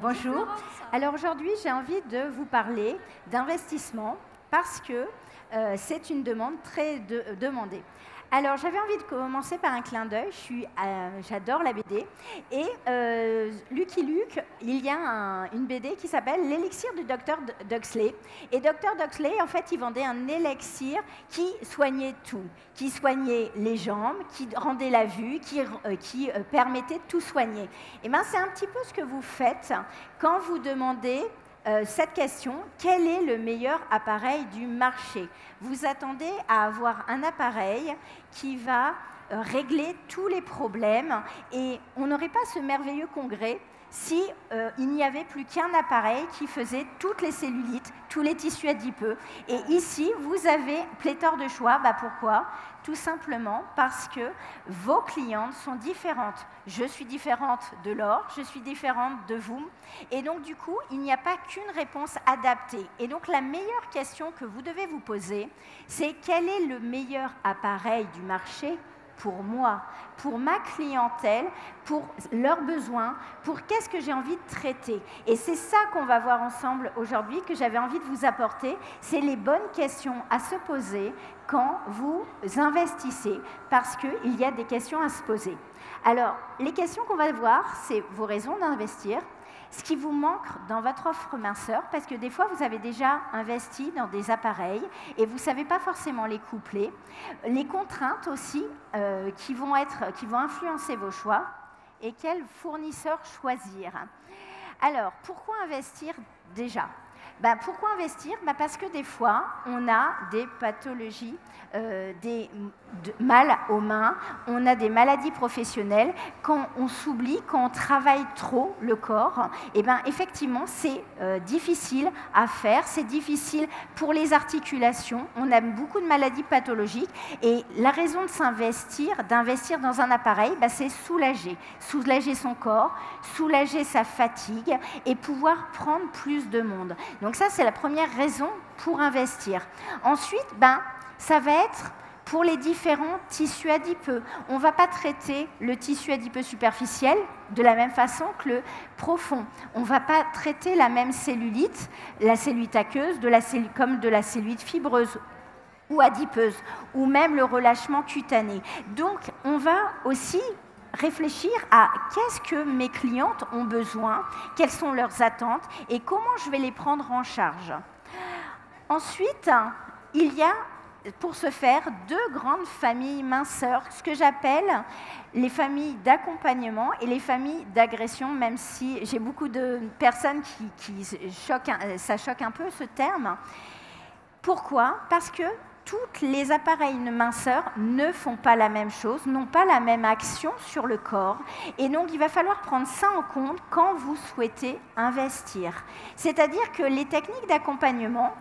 Bonjour. Alors aujourd'hui, j'ai envie de vous parler d'investissement parce que c'est une demande très demandée. Alors j'avais envie de commencer par un clin d'œil. J'adore la BD. Et Lucky Luke, il y a une BD qui s'appelle L'élixir du docteur Duxley. Et Dr Duxley, en fait, il vendait un élixir qui soignait tout, qui soignait les jambes, qui rendait la vue, qui permettait de tout soigner. Et bien, c'est un petit peu ce que vous faites quand vous demandez cette question, quel est le meilleur appareil du marché? Vous attendez à avoir un appareil qui va régler tous les problèmes et on n'aurait pas ce merveilleux congrès si il n'y avait plus qu'un appareil qui faisait toutes les cellulites, tous les tissus adipeux. Et ici, vous avez pléthore de choix. Pourquoi? Tout simplement parce que vos clientes sont différentes. Je suis différente de Laure, je suis différente de vous. Et donc, du coup, il n'y a pas qu'une réponse adaptée. Et donc, la meilleure question que vous devez vous poser, c'est quel est le meilleur appareil du marché pour moi, pour ma clientèle, pour leurs besoins, pour qu'est-ce que j'ai envie de traiter. Et c'est ça qu'on va voir ensemble aujourd'hui, que j'avais envie de vous apporter. C'est les bonnes questions à se poser quand vous investissez, parce qu'il y a des questions à se poser. Alors, les questions qu'on va voir, c'est vos raisons d'investir, ce qui vous manque dans votre offre minceur, parce que des fois, vous avez déjà investi dans des appareils et vous ne savez pas forcément les coupler. Les contraintes aussi qui vont influencer vos choix et quel fournisseur choisir. Alors, pourquoi investir déjà ? Pourquoi investir? Parce que des fois, on a des pathologies, mal aux mains, on a des maladies professionnelles. Quand on s'oublie, quand on travaille trop le corps, effectivement, c'est difficile à faire, c'est difficile pour les articulations. On a beaucoup de maladies pathologiques et la raison de d'investir dans un appareil, c'est soulager son corps, soulager sa fatigue et pouvoir prendre plus de monde. Donc ça, c'est la première raison pour investir. Ensuite, ça va être pour les différents tissus adipeux. On ne va pas traiter le tissu adipeux superficiel de la même façon que le profond. On ne va pas traiter la même cellulite, la cellulite aqueuse, comme de la cellulite fibreuse ou adipeuse, ou même le relâchement cutané. Donc, on va aussi réfléchir à qu'est-ce que mes clientes ont besoin, quelles sont leurs attentes et comment je vais les prendre en charge. Ensuite, il y a, pour ce faire, deux grandes familles minceurs, ce que j'appelle les familles d'accompagnement et les familles d'agression, même si j'ai beaucoup de personnes ça choque un peu ce terme. Pourquoi? Parce que tous les appareils de minceur ne font pas la même chose, n'ont pas la même action sur le corps. Et donc, il va falloir prendre ça en compte quand vous souhaitez investir. C'est-à-dire que les techniques d'accompagnement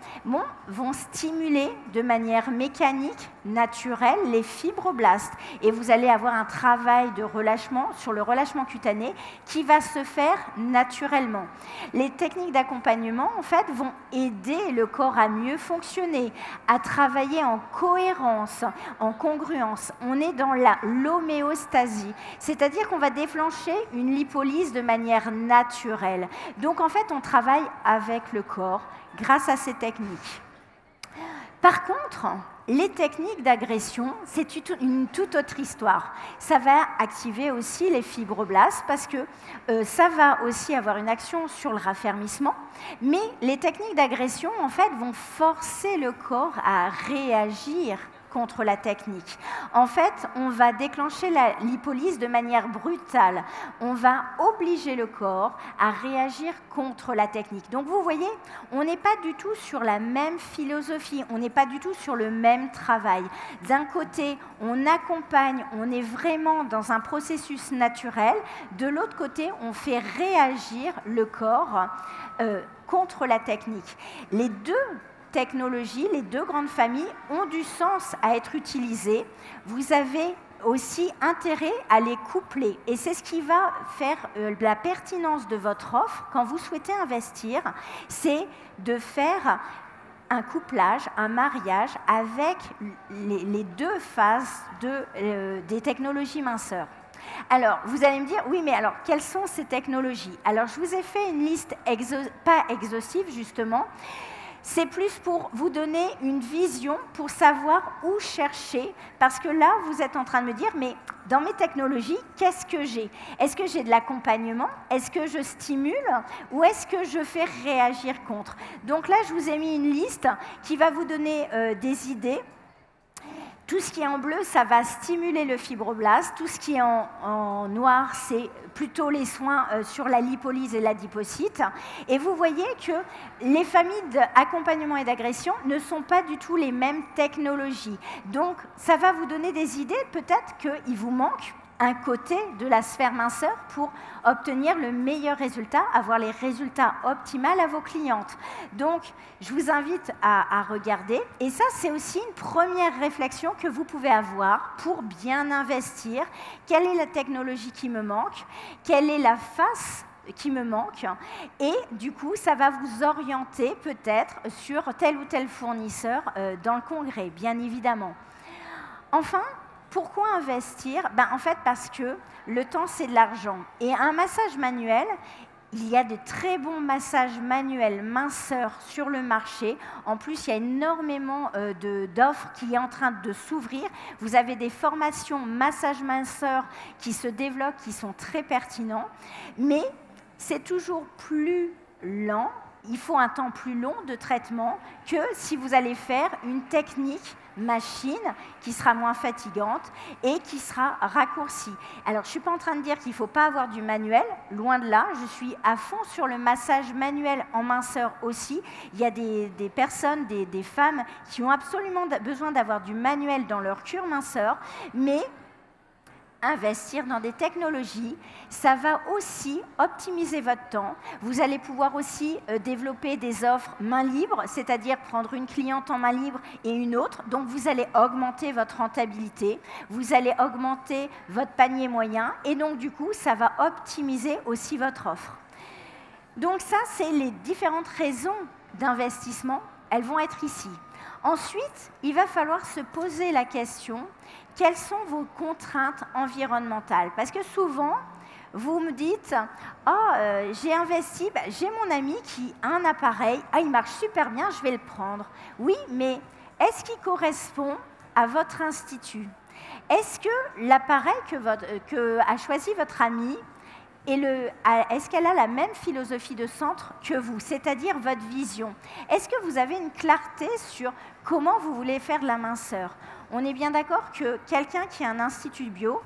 vont stimuler de manière mécanique, naturelle, les fibroblastes. Et vous allez avoir un travail de relâchement sur le relâchement cutané qui va se faire naturellement. Les techniques d'accompagnement, en fait, vont aider le corps à mieux fonctionner, à travailler en cohérence, en congruence. On est dans l'homéostasie, c'est-à-dire qu'on va déclencher une lipolyse de manière naturelle. Donc en fait, on travaille avec le corps grâce à ces techniques. Par contre, les techniques d'agression, c'est une toute autre histoire. Ça va activer aussi les fibroblastes parce que ça va aussi avoir une action sur le raffermissement. Mais les techniques d'agression, en fait, vont forcer le corps à réagir contre la technique. En fait, on va déclencher la lipolyse de manière brutale. On va obliger le corps à réagir contre la technique. Donc vous voyez, on n'est pas du tout sur la même philosophie, on n'est pas du tout sur le même travail. D'un côté, on accompagne, on est vraiment dans un processus naturel. De l'autre côté, on fait réagir le corps contre la technique. Les deux technologies, les deux grandes familles ont du sens à être utilisées. Vous avez aussi intérêt à les coupler. Et c'est ce qui va faire la pertinence de votre offre quand vous souhaitez investir, c'est de faire un couplage, un mariage avec les deux phases des technologies minceurs. Alors, vous allez me dire, oui, mais alors, quelles sont ces technologies? Alors, je vous ai fait une liste pas exhaustive, justement. C'est plus pour vous donner une vision, pour savoir où chercher, parce que là, vous êtes en train de me dire, mais dans mes technologies, qu'est-ce que j'ai? Est-ce que j'ai de l'accompagnement? Est-ce que je stimule? Ou est-ce que je fais réagir contre? Donc là, je vous ai mis une liste qui va vous donner des idées. Tout ce qui est en bleu, ça va stimuler le fibroblast. Tout ce qui est en noir, c'est plutôt les soins sur la lipolyse et l'adipocyte. Et vous voyez que les familles d'accompagnement et d'agression ne sont pas du tout les mêmes technologies. Donc, ça va vous donner des idées. Peut-être qu'il vous manque un côté de la sphère minceur pour obtenir le meilleur résultat, avoir les résultats optimaux à vos clientes. Donc, je vous invite à regarder. Et ça, c'est aussi une première réflexion que vous pouvez avoir pour bien investir. Quelle est la technologie qui me manque? Quelle est la face qui me manque? Et du coup, ça va vous orienter peut-être sur tel ou tel fournisseur dans le congrès, bien évidemment. Enfin, pourquoi investir? En fait, parce que le temps, c'est de l'argent. Et un massage manuel, il y a de très bons massages manuels minceurs sur le marché. En plus, il y a énormément d'offres qui est en train de s'ouvrir. Vous avez des formations massage minceur qui se développent, qui sont très pertinents. Mais c'est toujours plus lent. Il faut un temps plus long de traitement que si vous allez faire une technique machine qui sera moins fatigante et qui sera raccourcie. Alors, je ne suis pas en train de dire qu'il ne faut pas avoir du manuel, loin de là, je suis à fond sur le massage manuel en minceur aussi. Il y a des personnes, des femmes qui ont absolument besoin d'avoir du manuel dans leur cure minceur, mais investir dans des technologies, ça va aussi optimiser votre temps. Vous allez pouvoir aussi développer des offres main libre, c'est-à-dire prendre une cliente en main libre et une autre. Donc, vous allez augmenter votre rentabilité, vous allez augmenter votre panier moyen et donc, du coup, ça va optimiser aussi votre offre. Donc, ça, c'est les différentes raisons d'investissement. Elles vont être ici. Ensuite, il va falloir se poser la question, quelles sont vos contraintes environnementales? Parce que souvent, vous me dites, j'ai investi, j'ai mon ami qui a un appareil, il marche super bien, je vais le prendre. Oui, mais est-ce qu'il correspond à votre institut? Est-ce que l'appareil que a choisi votre ami, est-ce qu'elle a la même philosophie de centre que vous, c'est-à-dire votre vision? Est-ce que vous avez une clarté sur comment vous voulez faire de la minceur? On est bien d'accord que quelqu'un qui a un institut bio,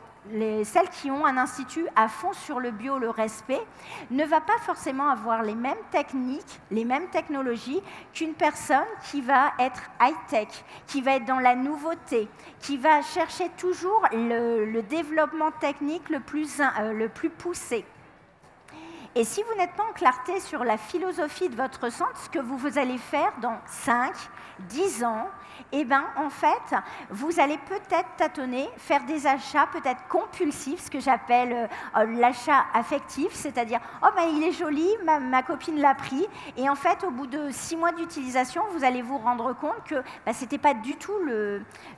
celles qui ont un institut à fond sur le bio, le respect, ne va pas forcément avoir les mêmes techniques, les mêmes technologies qu'une personne qui va être high-tech, qui va être dans la nouveauté, qui va chercher toujours le développement technique le plus poussé. Et si vous n'êtes pas en clarté sur la philosophie de votre centre, ce que vous allez faire dans 5, 10 ans, en fait, vous allez peut-être tâtonner, faire des achats peut-être compulsifs, ce que j'appelle l'achat affectif, c'est-à-dire « il est joli, ma copine l'a pris », et en fait, au bout de 6 mois d'utilisation, vous allez vous rendre compte que ce n'était pas du tout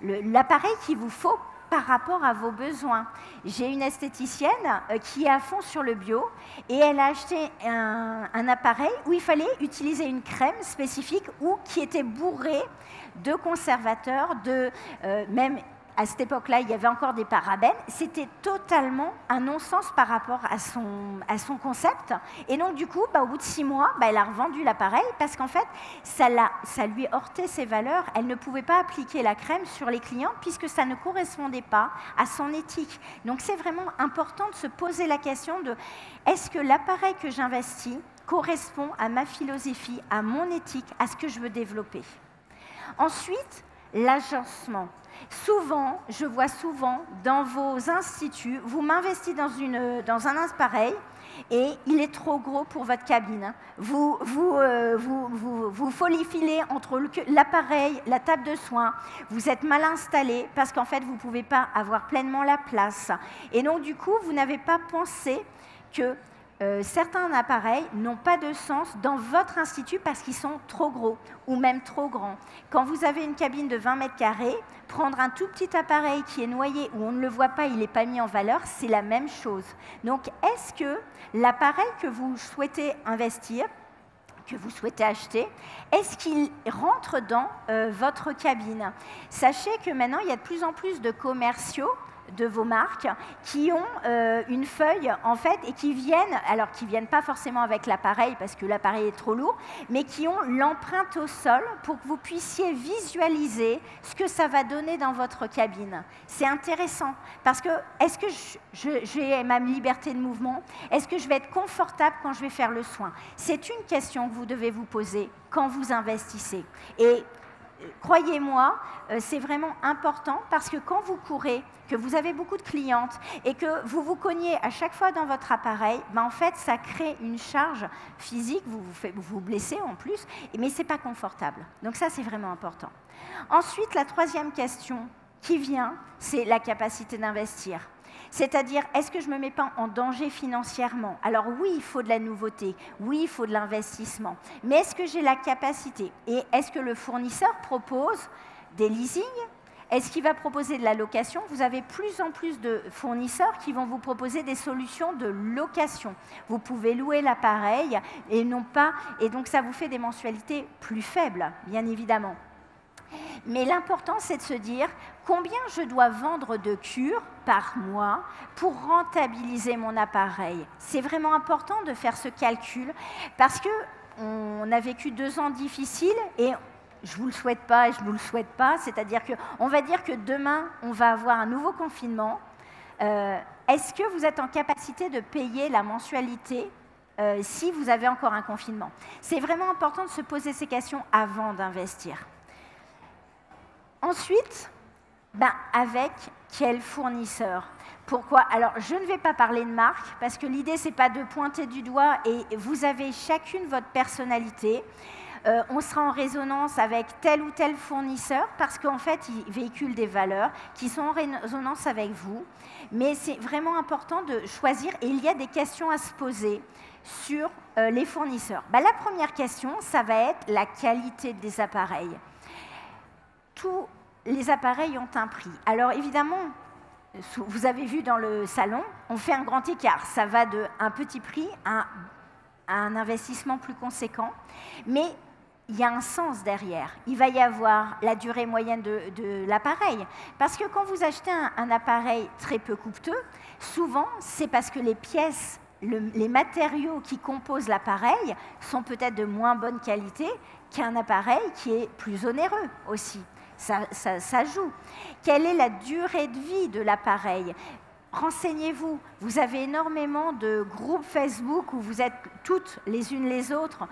l'appareil qu'il vous faut par rapport à vos besoins. J'ai une esthéticienne qui est à fond sur le bio et elle a acheté un appareil où il fallait utiliser une crème spécifique ou qui était bourrée de conservateurs, même à cette époque-là, il y avait encore des parabènes. C'était totalement un non-sens par rapport à son concept. Et donc, du coup, au bout de 6 mois, elle a revendu l'appareil parce qu'en fait, ça lui heurtait ses valeurs. Elle ne pouvait pas appliquer la crème sur les clients puisque ça ne correspondait pas à son éthique. Donc, c'est vraiment important de se poser la question de est-ce que l'appareil que j'investis correspond à ma philosophie, à mon éthique, à ce que je veux développer. Ensuite, l'agencement. Souvent, je vois souvent dans vos instituts, vous m'investissez dans un appareil et il est trop gros pour votre cabine. Vous folifilez entre l'appareil, la table de soins, vous êtes mal installé parce qu'en fait, vous ne pouvez pas avoir pleinement la place. Et donc, du coup, vous n'avez pas pensé que certains appareils n'ont pas de sens dans votre institut parce qu'ils sont trop gros ou même trop grands. Quand vous avez une cabine de 20 mètres carrés, prendre un tout petit appareil qui est noyé où on ne le voit pas, il n'est pas mis en valeur, c'est la même chose. Donc, est-ce que l'appareil que vous souhaitez investir, que vous souhaitez acheter, est-ce qu'il rentre dans votre cabine? Sachez que maintenant, il y a de plus en plus de commerciaux de vos marques qui ont une feuille en fait et qui viennent pas forcément avec l'appareil parce que l'appareil est trop lourd, mais qui ont l'empreinte au sol pour que vous puissiez visualiser ce que ça va donner dans votre cabine. C'est intéressant parce que est-ce que j'ai ma liberté de mouvement? Est-ce que je vais être confortable quand je vais faire le soin? C'est une question que vous devez vous poser quand vous investissez. Et croyez-moi, c'est vraiment important parce que quand vous courez, que vous avez beaucoup de clientes et que vous vous cognez à chaque fois dans votre appareil, en fait, ça crée une charge physique, vous vous blessez en plus, mais ce n'est pas confortable. Donc ça, c'est vraiment important. Ensuite, la troisième question qui vient, c'est la capacité d'investir. C'est-à-dire, est-ce que je ne me mets pas en danger financièrement? Alors oui, il faut de la nouveauté, oui, il faut de l'investissement, mais est-ce que j'ai la capacité? Et est-ce que le fournisseur propose des leasings? Est-ce qu'il va proposer de la location? Vous avez plus en plus de fournisseurs qui vont vous proposer des solutions de location. Vous pouvez louer l'appareil et donc ça vous fait des mensualités plus faibles, bien évidemment. Mais l'important, c'est de se dire combien je dois vendre de cures par mois pour rentabiliser mon appareil. C'est vraiment important de faire ce calcul parce qu'on a vécu 2 ans difficiles et je ne vous le souhaite pas et je ne vous le souhaite pas. C'est-à-dire qu'on va dire que demain, on va avoir un nouveau confinement. Est-ce que vous êtes en capacité de payer la mensualité si vous avez encore un confinement? C'est vraiment important de se poser ces questions avant d'investir. Ensuite, avec quel fournisseur? Pourquoi? Alors, je ne vais pas parler de marque, parce que l'idée, ce n'est pas de pointer du doigt, et vous avez chacune votre personnalité. On sera en résonance avec tel ou tel fournisseur, parce qu'en fait, ils véhiculent des valeurs qui sont en résonance avec vous. Mais c'est vraiment important de choisir, et il y a des questions à se poser sur les fournisseurs. La première question, ça va être la qualité des appareils. Tous les appareils ont un prix. Alors évidemment, vous avez vu dans le salon, on fait un grand écart. Ça va d'un petit prix à un investissement plus conséquent, mais il y a un sens derrière. Il va y avoir la durée moyenne de l'appareil. Parce que quand vous achetez un appareil très peu coûteux, souvent, c'est parce que les pièces, les matériaux qui composent l'appareil sont peut-être de moins bonne qualité qu'un appareil qui est plus onéreux aussi. Ça joue. Quelle est la durée de vie de l'appareil? Renseignez-vous. Vous avez énormément de groupes Facebook où vous êtes toutes les unes les autres.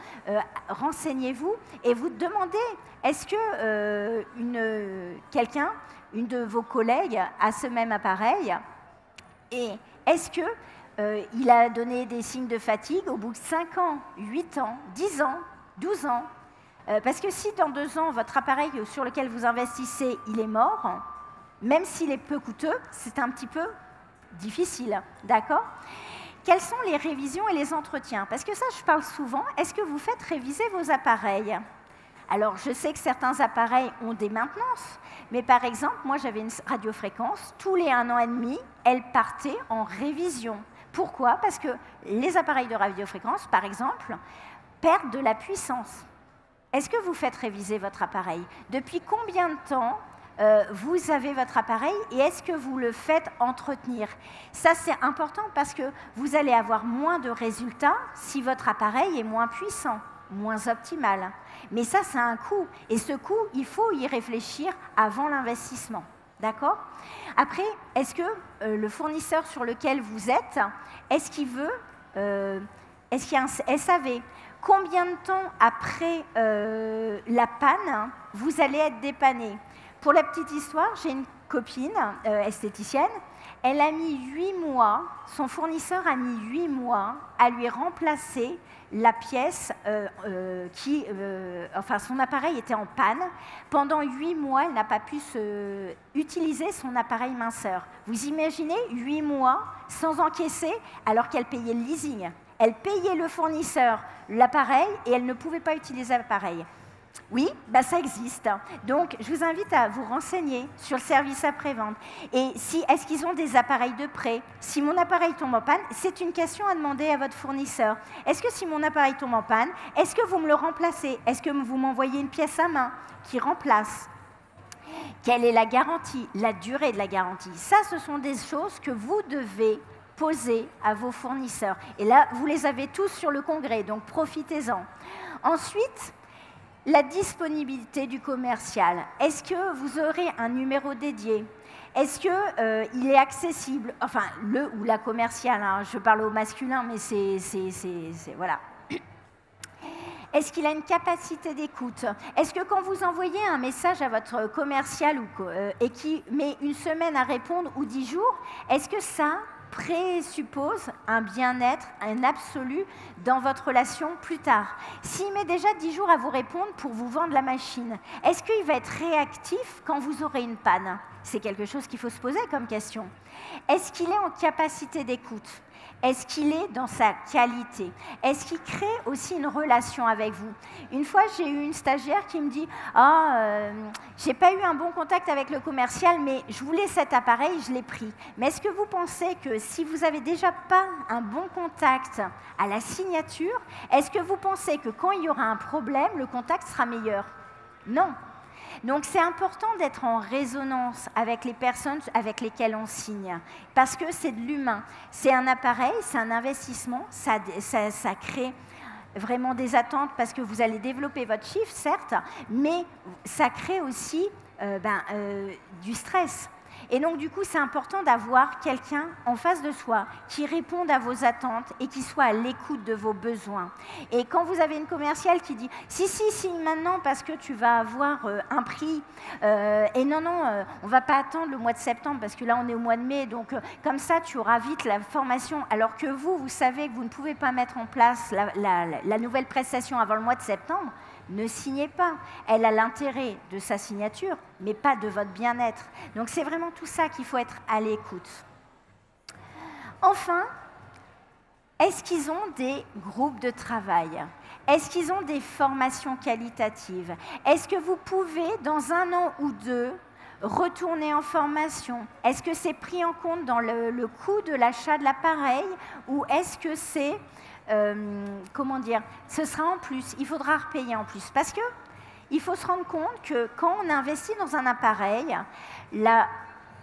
Renseignez-vous et vous demandez, est-ce que une de vos collègues a ce même appareil? Et est-ce qu'il a donné des signes de fatigue au bout de 5 ans, 8 ans, 10 ans, 12 ans? Parce que si dans 2 ans, votre appareil sur lequel vous investissez, il est mort, même s'il est peu coûteux, c'est un petit peu difficile, d'accord? Quelles sont les révisions et les entretiens? Parce que ça, je parle souvent. Est-ce que vous faites réviser vos appareils? Alors, je sais que certains appareils ont des maintenances, mais par exemple, moi, j'avais une radiofréquence. Tous les 1 an et demi, elle partait en révision. Pourquoi? Parce que les appareils de radiofréquence, par exemple, perdent de la puissance. Est-ce que vous faites réviser votre appareil? Depuis combien de temps vous avez votre appareil et est-ce que vous le faites entretenir? Ça, c'est important parce que vous allez avoir moins de résultats si votre appareil est moins puissant, moins optimal. Mais ça, c'est un coût. Et ce coût, il faut y réfléchir avant l'investissement. D'accord? Après, est-ce que le fournisseur sur lequel vous êtes, est-ce qu'il veut, est-ce qu'il y a un SAV? Combien de temps après la panne, vous allez être dépanné? Pour la petite histoire, j'ai une copine esthéticienne, elle a mis 8 mois, son fournisseur a mis 8 mois à lui remplacer la pièce enfin son appareil était en panne. Pendant 8 mois, elle n'a pas pu utiliser son appareil minceur. Vous imaginez 8 mois sans encaisser alors qu'elle payait le leasing. Elle payait le fournisseur l'appareil et elle ne pouvait pas utiliser l'appareil. Oui, bah ça existe. Donc, je vous invite à vous renseigner sur le service après-vente. Et est-ce qu'ils ont des appareils de prêt? Si mon appareil tombe en panne, c'est une question à demander à votre fournisseur. Est-ce que si mon appareil tombe en panne, est-ce que vous me le remplacez? Est-ce que vous m'envoyez une pièce à main qui remplace? Quelle est la garantie? La durée de la garantie? Ça, ce sont des choses que vous devez poser à vos fournisseurs. Et là, vous les avez tous sur le congrès, donc profitez-en. Ensuite, la disponibilité du commercial. Est-ce que vous aurez un numéro dédié? Est-ce qu'il est accessible? Enfin, le ou la commerciale, hein, je parle au masculin, mais voilà. Est-ce qu'il a une capacité d'écoute? Est-ce que quand vous envoyez un message à votre commercial et qui met une semaine à répondre ou 10 jours, est-ce que ça présuppose un bien-être, un absolu dans votre relation plus tard? S'il met déjà 10 jours à vous répondre pour vous vendre la machine, est-ce qu'il va être réactif quand vous aurez une panne? C'est quelque chose qu'il faut se poser comme question. Est-ce qu'il est en capacité d'écoute? Est-ce qu'il est dans sa qualité? Est-ce qu'il crée aussi une relation avec vous? Une fois, j'ai eu une stagiaire qui me dit « j'ai pas eu un bon contact avec le commercial, mais je voulais cet appareil, je l'ai pris. » Mais est-ce que vous pensez que si vous n'avez déjà pas un bon contact à la signature, est-ce que vous pensez que quand il y aura un problème, le contact sera meilleur? Non. Donc c'est important d'être en résonance avec les personnes avec lesquelles on signe, parce que c'est de l'humain. C'est un appareil, c'est un investissement, ça crée vraiment des attentes parce que vous allez développer votre chiffre, certes, mais ça crée aussi du stress. Et donc, du coup, c'est important d'avoir quelqu'un en face de soi qui réponde à vos attentes et qui soit à l'écoute de vos besoins. Et quand vous avez une commerciale qui dit « si, maintenant, parce que tu vas avoir un prix, et non, on ne va pas attendre le mois de septembre, parce que là, on est au mois de mai, donc comme ça, tu auras vite la formation, alors que vous savez que vous ne pouvez pas mettre en place la nouvelle prestation avant le mois de septembre », ne signez pas. Elle a l'intérêt de sa signature, mais pas de votre bien-être. Donc c'est vraiment tout ça qu'il faut être à l'écoute. Enfin, est-ce qu'ils ont des groupes de travail? Est-ce qu'ils ont des formations qualitatives? Est-ce que vous pouvez, dans 1 an ou 2, retourner en formation? Est-ce que c'est pris en compte dans le coût de l'achat de l'appareil ou est-ce que c'est comment dire, ce sera en plus, il faudra repayer en plus. Parce qu'il faut se rendre compte que quand on investit dans un appareil, la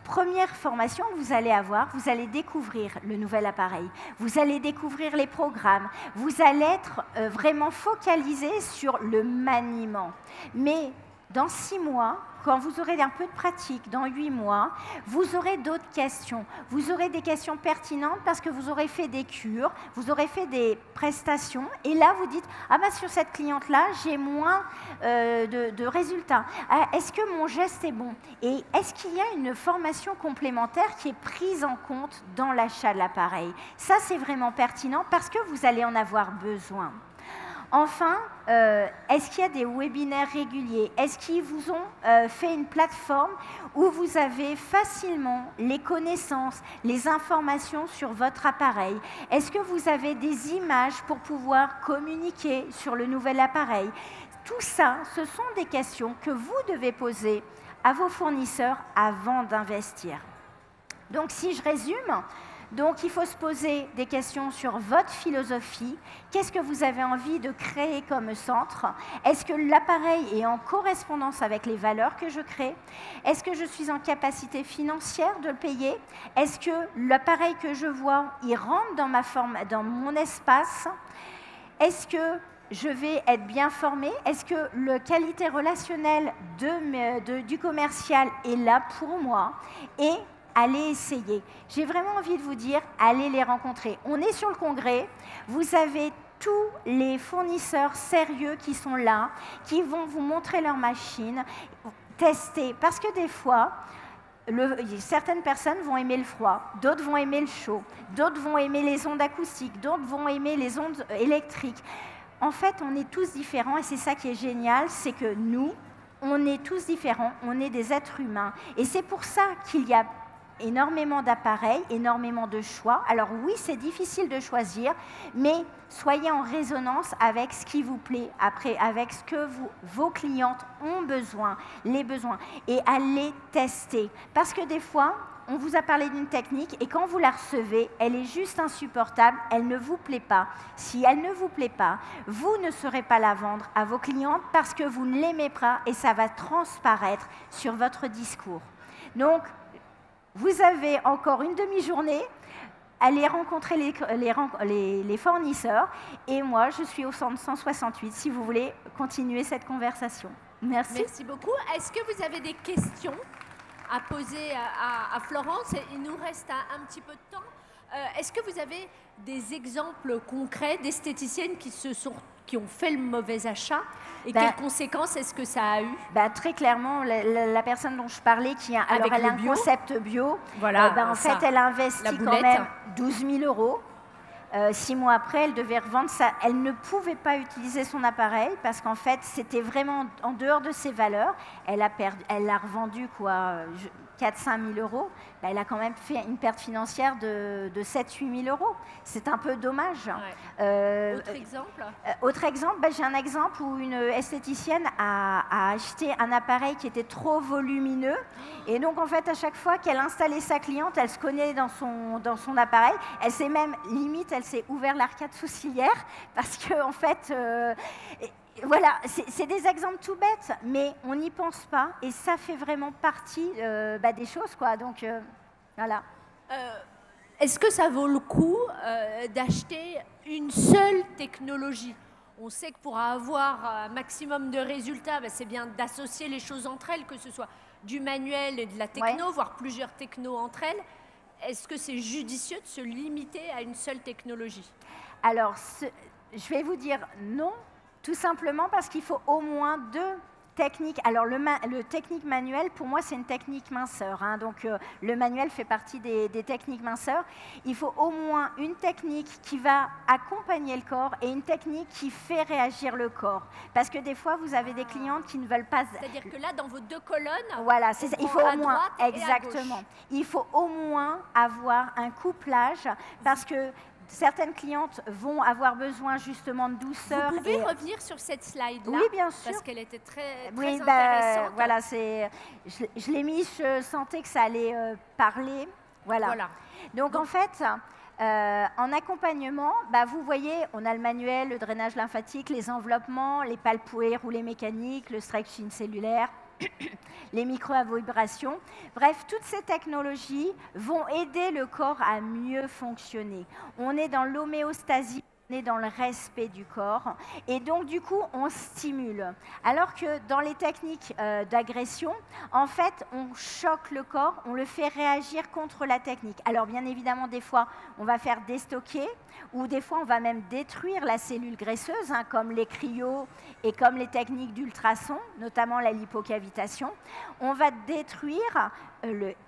première formation que vous allez avoir, vous allez découvrir le nouvel appareil, vous allez découvrir les programmes, vous allez être vraiment focalisé sur le maniement. Mais dans 6 mois, quand vous aurez un peu de pratique, dans 8 mois, vous aurez d'autres questions. Vous aurez des questions pertinentes parce que vous aurez fait des cures, vous aurez fait des prestations. Et là, vous dites, ah ben sur cette cliente-là, j'ai moins de résultats. Est-ce que mon geste est bon? Et est-ce qu'il y a une formation complémentaire qui est prise en compte dans l'achat de l'appareil? Ça, c'est vraiment pertinent parce que vous allez en avoir besoin. Enfin, est-ce qu'il y a des webinaires réguliers? Est-ce qu'ils vous ont fait une plateforme où vous avez facilement les connaissances, les informations sur votre appareil? Est-ce que vous avez des images pour pouvoir communiquer sur le nouvel appareil? Tout ça, ce sont des questions que vous devez poser à vos fournisseurs avant d'investir. Donc, si je résume, donc, il faut se poser des questions sur votre philosophie. Qu'est-ce que vous avez envie de créer comme centre? Est-ce que l'appareil est en correspondance avec les valeurs que je crée? Est-ce que je suis en capacité financière de le payer? Est-ce que l'appareil que je vois, il rentre dans mon espace? Est-ce que je vais être bien formée? Est-ce que la qualité relationnelle du commercial est là pour moi? Et allez essayer. J'ai vraiment envie de vous dire, allez les rencontrer. On est sur le congrès, vous avez tous les fournisseurs sérieux qui sont là, qui vont vous montrer leur machine, tester. Parce que des fois, certaines personnes vont aimer le froid, d'autres vont aimer le chaud, d'autres vont aimer les ondes acoustiques, d'autres vont aimer les ondes électriques. En fait, on est tous différents et c'est ça qui est génial, c'est que nous, on est tous différents, on est des êtres humains. Et c'est pour ça qu'il y a énormément d'appareils, énormément de choix. Alors oui, c'est difficile de choisir, mais soyez en résonance avec ce qui vous plaît, après, avec ce que vos clientes ont besoin, les besoins, et allez tester. Parce que des fois, on vous a parlé d'une technique et quand vous la recevez, elle est juste insupportable, elle ne vous plaît pas. Si elle ne vous plaît pas, vous ne saurez pas la vendre à vos clientes parce que vous ne l'aimez pas et ça va transparaître sur votre discours. Donc, vous avez encore une demi-journée, allez rencontrer les fournisseurs et moi, je suis au centre 168 si vous voulez continuer cette conversation. Merci. Merci beaucoup. Est-ce que vous avez des questions à poser à Florence? Il nous reste un petit peu de temps. Est-ce que vous avez des exemples concrets d'esthéticiennes qui ont fait le mauvais achat et quelles conséquences est-ce que ça a eu? Très clairement, la personne dont je parlais, elle a un concept bio, voilà, en fait, elle a investi quand même 12 000 €. 6 mois après, elle devait revendre ça. Elle ne pouvait pas utiliser son appareil parce qu'en fait, c'était vraiment en dehors de ses valeurs. Elle a revendu 4 000 à 5 000 €. Elle a quand même fait une perte financière de 7 000 à 8 000 €. C'est un peu dommage. Ouais. Autre exemple Autre exemple, j'ai un exemple où une esthéticienne a acheté un appareil qui était trop volumineux. Et donc, en fait, à chaque fois qu'elle installait sa cliente, elle se connaît dans son appareil. Elle s'est même, limite, elle s'est ouvert l'arcade sourcilière parce que, en fait, voilà, c'est des exemples tout bêtes, mais on n'y pense pas et ça fait vraiment partie des choses, quoi. Donc, voilà. Est-ce que ça vaut le coup d'acheter une seule technologie? On sait que pour avoir un maximum de résultats, c'est bien d'associer les choses entre elles, que ce soit du manuel et de la techno, voire plusieurs technos entre elles. Est-ce que c'est judicieux de se limiter à une seule technologie? Alors, je vais vous dire non, tout simplement parce qu'il faut au moins 2 techniques. Alors, le technique manuel, pour moi, c'est une technique minceur. Donc, le manuel fait partie des techniques minceurs. Il faut au moins une technique qui va accompagner le corps et une technique qui fait réagir le corps. Parce que des fois, vous avez des clientes qui ne veulent pas... C'est-à-dire que là, dans vos 2 colonnes, voilà, il faut au moins... Exactement. Il faut au moins avoir un couplage parce que certaines clientes vont avoir besoin justement de douceur. Vous pouvez revenir sur cette slide-là? Oui, bien sûr. Parce qu'elle était très intéressante. Voilà, je l'ai mis, je sentais que ça allait parler. Voilà. Donc, en fait, en accompagnement, vous voyez, on a le manuel, le drainage lymphatique, les enveloppements, les palpouées, roulés mécaniques, le stretching cellulaire, les micro-vibrations. Bref, toutes ces technologies vont aider le corps à mieux fonctionner. On est dans l'homéostasie, on est dans le respect du corps. Et donc, du coup, on stimule. Alors que dans les techniques d'agression, en fait, on choque le corps, on le fait réagir contre la technique. Alors, bien évidemment, des fois, on va faire déstocker, ou des fois, on va même détruire la cellule graisseuse, comme les cryos et comme les techniques d'ultrasons, notamment la lipocavitation. On va détruire,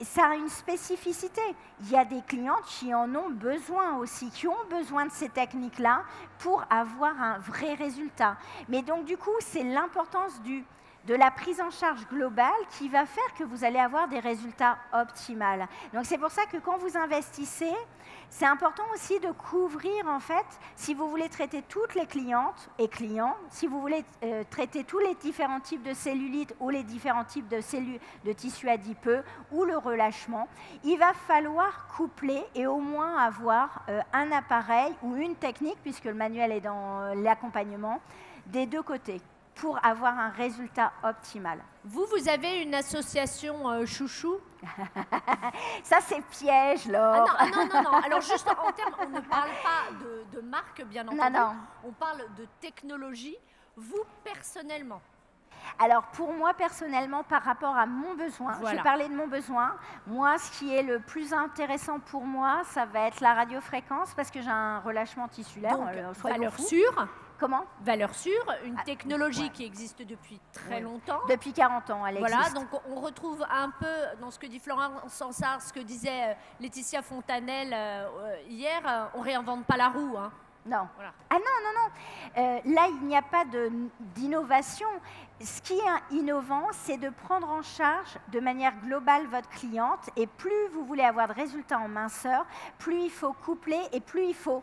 ça a une spécificité. Il y a des clientes qui en ont besoin aussi, qui ont besoin de ces techniques-là pour avoir un vrai résultat. Mais donc, du coup, c'est l'importance de la prise en charge globale qui va faire que vous allez avoir des résultats optimaux. Donc, c'est pour ça que quand vous investissez, c'est important aussi de couvrir, en fait, si vous voulez traiter toutes les clientes et clients, si vous voulez traiter tous les différents types de cellulite ou les différents types de tissus adipeux ou le relâchement, il va falloir coupler et au moins avoir un appareil ou une technique, puisque le manuel est dans l'accompagnement, des 2 côtés, pour avoir un résultat optimal. Vous avez une association chouchou? Ça, c'est piège, Laure. Non. Alors, juste en termes, on ne parle pas de marque, bien entendu. Non. On parle de technologie. Vous, personnellement? Alors, pour moi, personnellement, par rapport à mon besoin, je vais parler de mon besoin. Moi, ce qui est le plus intéressant pour moi, ça va être la radiofréquence, parce que j'ai un relâchement tissulaire. Donc, valeur sûre. Comment? Valeur sûre, une technologie qui existe depuis très longtemps. Depuis 40 ans, elle existe. Voilà, donc on retrouve un peu dans ce que dit Florence Sansart, ce que disait Laetitia Fontanelle hier, on ne réinvente pas la roue. Non. Voilà. Ah non. Là, il n'y a pas d'innovation. Ce qui est innovant, c'est de prendre en charge de manière globale votre cliente. Et plus vous voulez avoir de résultats en minceur, plus il faut coupler et plus il faut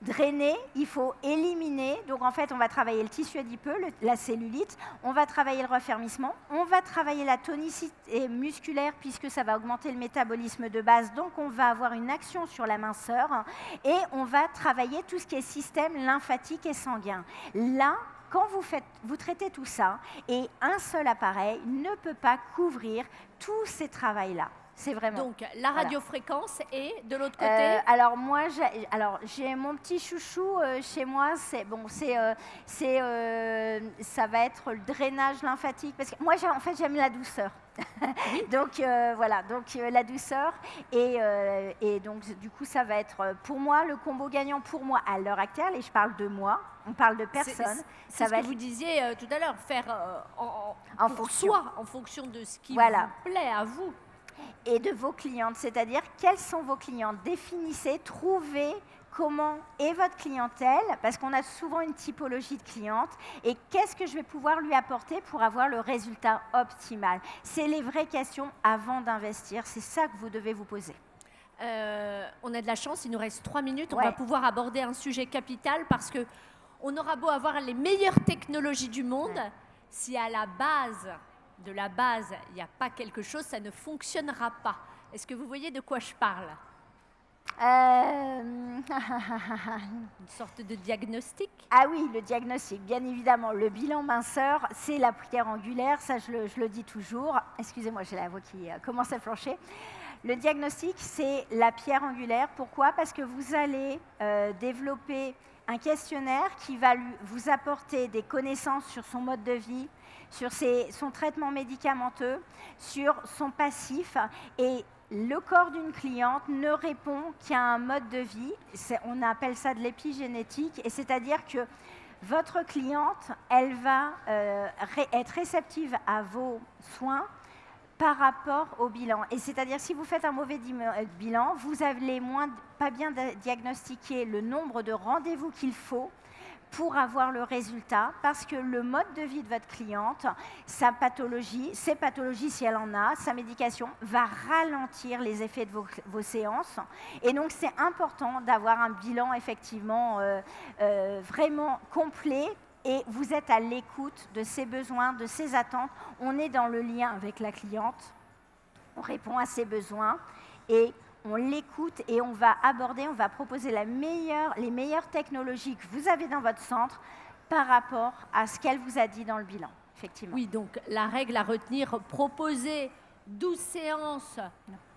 drainer, il faut éliminer. Donc en fait, on va travailler le tissu adipeux, la cellulite, on va travailler le raffermissement, on va travailler la tonicité musculaire puisque ça va augmenter le métabolisme de base. Donc on va avoir une action sur la minceur et on va travailler tout ce qui est système lymphatique et sanguin. Là, quand vous traitez tout ça, et un seul appareil ne peut pas couvrir tous ces travaux-là. C'est vraiment. Donc, la radiofréquence et de l'autre côté alors, moi, j'ai mon petit chouchou chez moi. Ça va être le drainage lymphatique. Parce que moi, en fait, j'aime la douceur. Oui. Donc, voilà. Donc, la douceur. Et donc, du coup, ça va être pour moi le combo gagnant pour moi à l'heure actuelle. Et je parle de moi. On parle de personne. C'est ce que vous disiez tout à l'heure. Faire pour soi, en fonction de ce qui vous plaît à vous. Et de vos clientes, c'est-à-dire quelles sont vos clientes. Définissez, trouvez comment est votre clientèle, parce qu'on a souvent une typologie de clientes, et qu'est-ce que je vais pouvoir lui apporter pour avoir le résultat optimal. C'est les vraies questions avant d'investir, c'est ça que vous devez vous poser. On a de la chance, il nous reste 3 minutes, on va pouvoir aborder un sujet capital, parce qu'on aura beau avoir les meilleures technologies du monde, si à la base... de la base, il n'y a pas quelque chose, ça ne fonctionnera pas. Est-ce que vous voyez de quoi je parle? Une sorte de diagnostic? Ah oui, le diagnostic, bien évidemment. Le bilan minceur, c'est la pierre angulaire, ça je le dis toujours. Excusez-moi, j'ai la voix qui commence à flancher. Le diagnostic, c'est la pierre angulaire. Pourquoi? Parce que vous allez développer un questionnaire qui va vous apporter des connaissances sur son mode de vie, sur son traitement médicamenteux, sur son passif. Et le corps d'une cliente ne répond qu'à un mode de vie. On appelle ça de l'épigénétique. Et c'est-à-dire que votre cliente, elle va être réceptive à vos soins par rapport au bilan. Et c'est-à-dire, si vous faites un mauvais bilan, vous allez pas bien diagnostiquer le nombre de rendez-vous qu'il faut pour avoir le résultat, parce que le mode de vie de votre cliente, ses pathologies si elle en a, sa médication, va ralentir les effets de vos séances. Et donc, c'est important d'avoir un bilan effectivement vraiment complet. Et vous êtes à l'écoute de ses besoins, de ses attentes. On est dans le lien avec la cliente. On répond à ses besoins et on l'écoute et on va proposer les meilleures technologies que vous avez dans votre centre par rapport à ce qu'elle vous a dit dans le bilan, effectivement. Oui, donc la règle à retenir, proposer 12 séances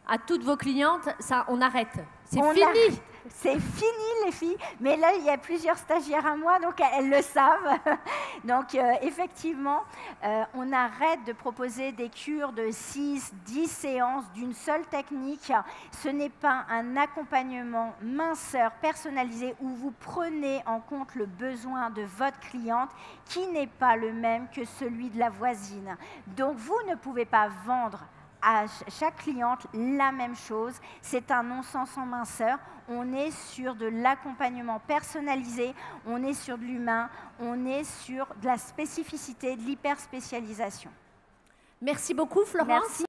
à toutes vos clientes, ça, on arrête. C'est fini. C'est fini, les filles. Mais là, il y a plusieurs stagiaires à moi, donc elles le savent. Donc, effectivement, on arrête de proposer des cures de 6, 10 séances d'une seule technique. Ce n'est pas un accompagnement minceur personnalisé où vous prenez en compte le besoin de votre cliente qui n'est pas le même que celui de la voisine. Donc, vous ne pouvez pas vendre à chaque cliente la même chose. C'est un non-sens en minceur. On est sur de l'accompagnement personnalisé, on est sur de l'humain, on est sur de la spécificité, de l'hyperspécialisation. Merci beaucoup, Florence. Merci.